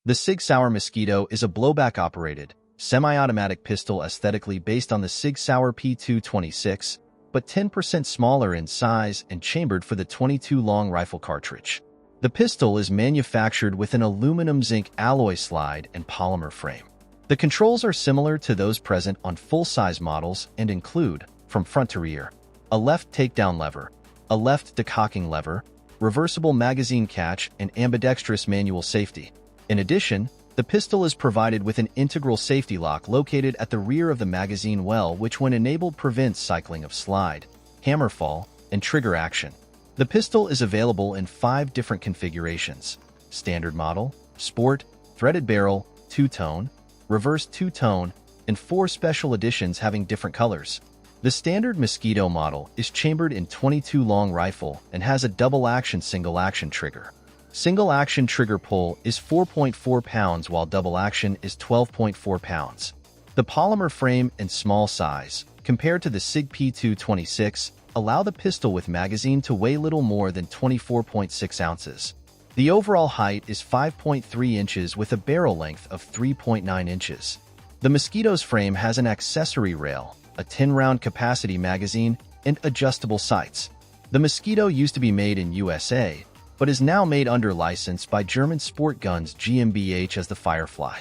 The SIG Sauer Mosquito is a blowback-operated, semi-automatic pistol aesthetically based on the SIG Sauer P226, but 10% smaller in size and chambered for the .22 long rifle cartridge. The pistol is manufactured with an aluminum-zinc alloy slide and polymer frame. The controls are similar to those present on full-size models and include, from front to rear, a left takedown lever, a left decocking lever, reversible magazine catch, and ambidextrous manual safety. In addition, the pistol is provided with an integral safety lock located at the rear of the magazine well, which when enabled prevents cycling of slide, hammer fall, and trigger action. The pistol is available in 5 different configurations: standard model, sport, threaded barrel, two-tone, reverse two-tone, and 4 special editions having different colors. The standard Mosquito model is chambered in .22 long rifle and has a double-action single-action trigger. Single-action trigger pull is 4.4 pounds while double-action is 12.4 pounds. The polymer frame and small size, compared to the SIG P226, allow the pistol with magazine to weigh little more than 24.6 ounces. The overall height is 5.3 inches with a barrel length of 3.9 inches. The Mosquito's frame has an accessory rail, a 10-round capacity magazine, and adjustable sights. The Mosquito used to be made in USA, but is now made under license by German sport guns GmbH as the Firefly.